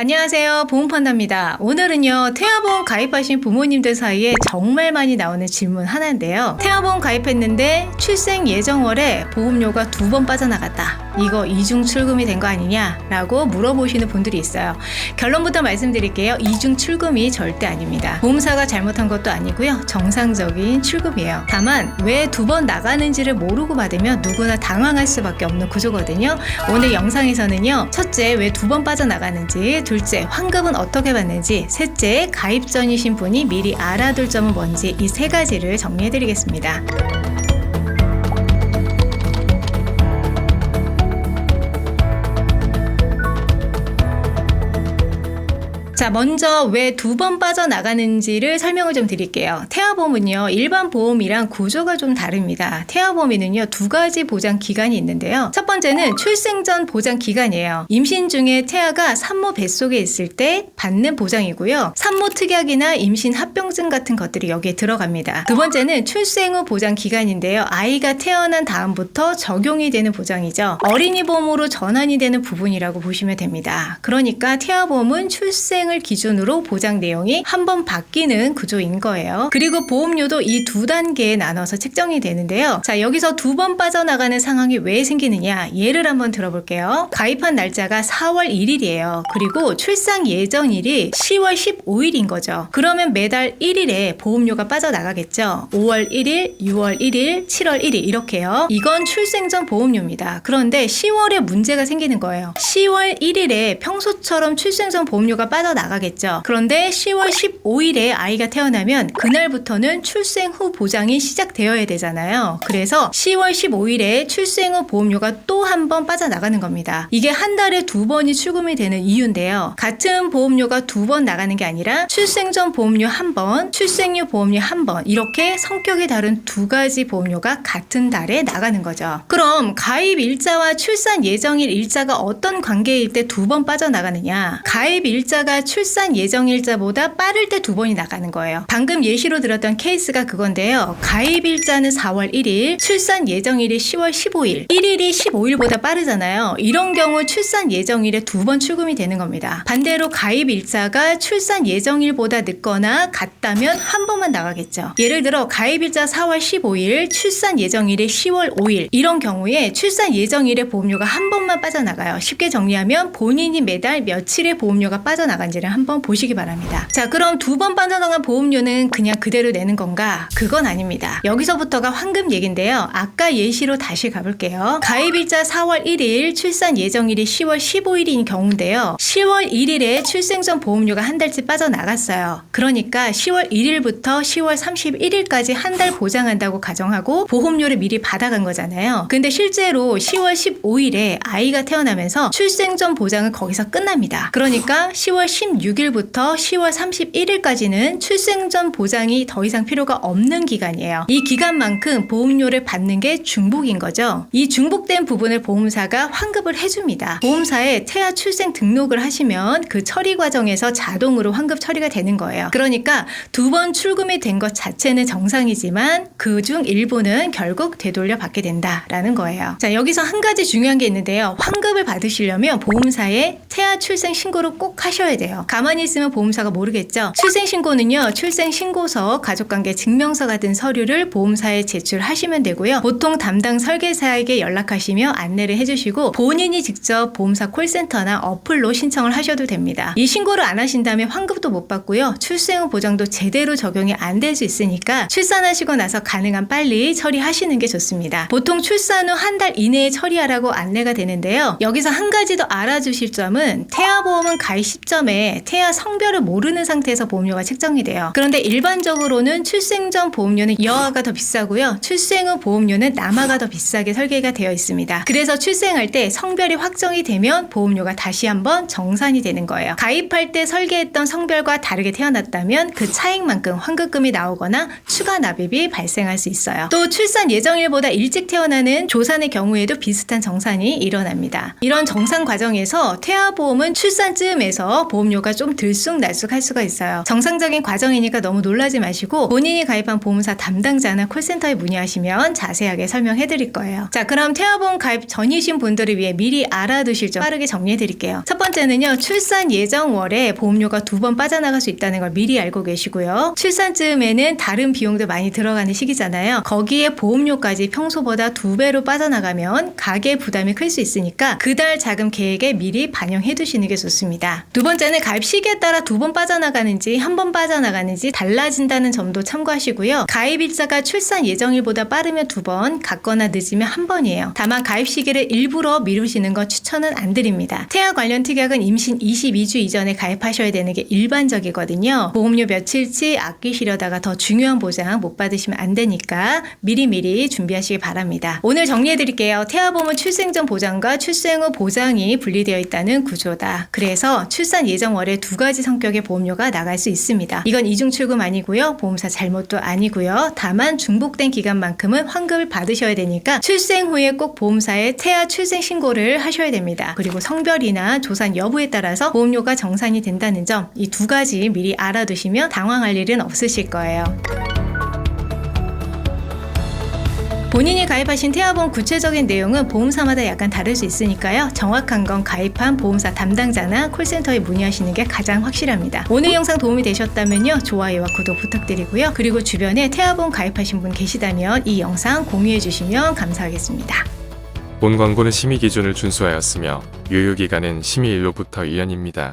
안녕하세요, 보험판다입니다. 오늘은요, 태아보험 가입하신 부모님들 사이에 정말 많이 나오는 질문 하나인데요. 태아보험 가입했는데 출생 예정월에 보험료가 2번 빠져나갔다. 이거 이중 출금이 된 거 아니냐? 라고 물어보시는 분들이 있어요. 결론부터 말씀드릴게요. 이중 출금이 절대 아닙니다. 보험사가 잘못한 것도 아니고요. 정상적인 출금이에요. 다만 왜 2번 나가는지를 모르고 받으면 누구나 당황할 수밖에 없는 구조거든요. 오늘 영상에서는요. 첫째, 왜 2번 빠져나가는지, 둘째, 환급은 어떻게 받는지, 셋째, 가입 전이신 분이 미리 알아둘 점은 뭔지 이 3가지를 정리해드리겠습니다. 자, 먼저 왜 2번 빠져나가는지를 설명을 좀 드릴게요. 태아보험은요, 일반 보험이랑 구조가 좀 다릅니다. 태아보험에는요, 2가지 보장 기간이 있는데요. 첫 번째는 출생 전 보장 기간이에요. 임신 중에 태아가 산모 뱃속에 있을 때 받는 보장이고요. 산모 특약이나 임신 합병증 같은 것들이 여기에 들어갑니다. 두 번째는 출생 후 보장 기간인데요. 아이가 태어난 다음부터 적용이 되는 보장이죠. 어린이 보험으로 전환이 되는 부분이라고 보시면 됩니다. 그러니까 태아보험은 출생을 기준으로 보장 내용이 한 번 바뀌는 구조인 거예요. 그리고 보험료도 이 2단계에 나눠서 책정이 되는데요. 자, 여기서 2번 빠져나가는 상황이 왜 생기느냐, 예를 한번 들어볼게요. 가입한 날짜가 4월 1일이에요. 그리고 출산 예정일이 10월 15일인 거죠. 그러면 매달 1일에 보험료가 빠져나가겠죠. 5월 1일, 6월 1일, 7월 1일 이렇게요. 이건 출생 전 보험료입니다. 그런데 10월에 문제가 생기는 거예요. 10월 1일에 평소처럼 출생 전 보험료가 빠져나가겠죠. 그런데 10월 15일에 아이가 태어나면 그날부터는 출생 후 보장이 시작되어야 되잖아요. 그래서 10월 15일에 출생 후 보험료가 또 한 번 빠져나가는 겁니다. 이게 한 달에 2번이 출금이 되는 이유인데요. 같은 보험료가 2번 나가는 게 아니라 출생 전 보험료 1번, 출생 후 보험료 1번 이렇게 성격이 다른 2가지 보험료가 같은 달에 나가는 거죠. 그럼 가입 일자와 출산 예정일 일자가 어떤 관계일 때 2번 빠져나가느냐? 가입 일자가 출산 예정일자보다 빠를 때 2번이 나가는 거예요. 방금 예시로 들었던 케이스가 그건데요. 가입 일자는 4월 1일, 출산 예정일이 10월 15일, 1일이 15일보다 빠르잖아요. 이런 경우 출산 예정일에 2번 출금이 되는 겁니다. 반대로 가입 일자가 출산 예정일보다 늦거나 같다면 한 번만 나가겠죠. 예를 들어 가입 일자 4월 15일, 출산 예정일이 10월 5일 이런 경우에 출산 예정일에 보험료가 한 번만 빠져나가요. 쉽게 정리하면 본인이 매달 며칠의 보험료가 빠져나간지를 한번 보시기 바랍니다. 자, 그럼 2번 빠져나간 보험료는 그냥 그대로 내는 건가? 그건 아닙니다. 여기서부터가 환급 얘긴데요. 아까 예시로 다시 가볼게요. 가입일자 4월 1일, 출산 예정일이 10월 15일인 경우인데요. 10월 1일에 출생 전 보험료가 한 달치 빠져나갔어요. 그러니까 10월 1일부터 10월 31일까지 한 달 보장한다고 가정하고 보험료를 미리 받아간 거잖아요. 근데 실제로 10월 15일에 아이가 태어나면서 출생 전 보장은 거기서 끝납니다. 그러니까 10월 16일부터 10월 31일까지는 출생 전 보장이 더 이상 필요가 없는 기간이에요. 이 기간만큼 보험료를 받는 게 중복인 거죠. 이 중복된 부분을 보험사가 환급을 해줍니다. 보험사에 태아 출생 등록을 하시면 그 처리 과정에서 자동으로 환급 처리가 되는 거예요. 그러니까 2번 출금이 된 것 자체는 정상이지만 그중 일부는 결국 되돌려 받게 된다라는 거예요. 자, 여기서 한 가지 중요한 게 있는데요. 환급을 받으시려면 보험사에 태아 출생 신고를 꼭 하셔야 돼요. 가만히 있으면 보험사가 모르겠죠. 출생신고는요, 출생신고서, 가족관계 증명서 같은 서류를 보험사에 제출하시면 되고요. 보통 담당 설계사에게 연락하시며 안내를 해주시고 본인이 직접 보험사 콜센터나 어플로 신청을 하셔도 됩니다. 이 신고를 안 하신다면 환급도 못 받고요. 출생 후 보장도 제대로 적용이 안 될 수 있으니까 출산하시고 나서 가능한 빨리 처리하시는 게 좋습니다. 보통 출산 후 한 달 이내에 처리하라고 안내가 되는데요. 여기서 한 가지 더 알아주실 점은 태아보험은 가입 시점에 태아 성별을 모르는 상태에서 보험료가 책정이 돼요. 그런데 일반적으로는 출생 전 보험료는 여아가 더 비싸고요. 출생 후 보험료는 남아가 더 비싸게 설계가 되어 있습니다. 그래서 출생할 때 성별이 확정이 되면 보험료가 다시 한번 정산이 되는 거예요. 가입할 때 설계했던 성별과 다르게 태어났다면 그 차익만큼 환급금이 나오거나 추가 납입이 발생할 수 있어요. 또 출산 예정일보다 일찍 태어나는 조산의 경우에도 비슷한 정산이 일어납니다. 이런 정산 과정에서 태아보험은 출산쯤에서 보험료 보험료가 좀 들쑥날쑥할 수가 있어요. 정상적인 과정이니까 너무 놀라지 마시고 본인이 가입한 보험사 담당자나 콜센터에 문의하시면 자세하게 설명해 드릴 거예요. 자, 그럼 태아보험 가입 전이신 분들을 위해 미리 알아두실 점 빠르게 정리해 드릴게요. 첫 번째는요, 출산 예정월에 보험료가 2번 빠져나갈 수 있다는 걸 미리 알고 계시고요. 출산쯤에는 다른 비용도 많이 들어가는 시기잖아요. 거기에 보험료까지 평소보다 2배로 빠져나가면 가계 부담이 클 수 있으니까 그달 자금 계획에 미리 반영해 두시는 게 좋습니다. 두 번째는 가입 시기에 따라 2번 빠져나가는지 1번 빠져나가는지 달라진다는 점도 참고하시고요. 가입 일자가 출산 예정일보다 빠르면 2번, 같거나 늦으면 1번이에요. 다만 가입 시기를 일부러 미루시는 건 추천은 안 드립니다. 태아 관련 특약은 임신 22주 이전에 가입하셔야 되는 게 일반적이거든요. 보험료 며칠치 아끼시려다가 더 중요한 보장 못 받으시면 안 되니까 미리미리 준비하시기 바랍니다. 오늘 정리해 드릴게요. 태아보험은 출생 전 보장과 출생 후 보장이 분리되어 있다는 구조다. 그래서 출산 예정월에 2가지 성격의 보험료가 나갈 수 있습니다. 이건 이중 출금 아니고요. 보험사 잘못도 아니고요. 다만 중복된 기간만큼은 환급을 받으셔야 되니까 출생 후에 꼭 보험사에 태아 출생 신고를 하셔야 됩니다. 그리고 성별이나 조산 여부에 따라서 보험료가 정산이 된다는 점, 이 2가지 미리 알아두시면 당황할 일은 없으실 거예요. 본인이 가입하신 태아보험 구체적인 내용은 보험사마다 약간 다를 수 있으니까요. 정확한 건 가입한 보험사 담당자나 콜센터에 문의하시는 게 가장 확실합니다. 오늘 영상 도움이 되셨다면요. 좋아요와 구독 부탁드리고요. 그리고 주변에 태아보험 가입하신 분 계시다면 이 영상 공유해 주시면 감사하겠습니다. 본 광고는 심의 기준을 준수하였으며 유효기간은 심의일로부터 1년입니다.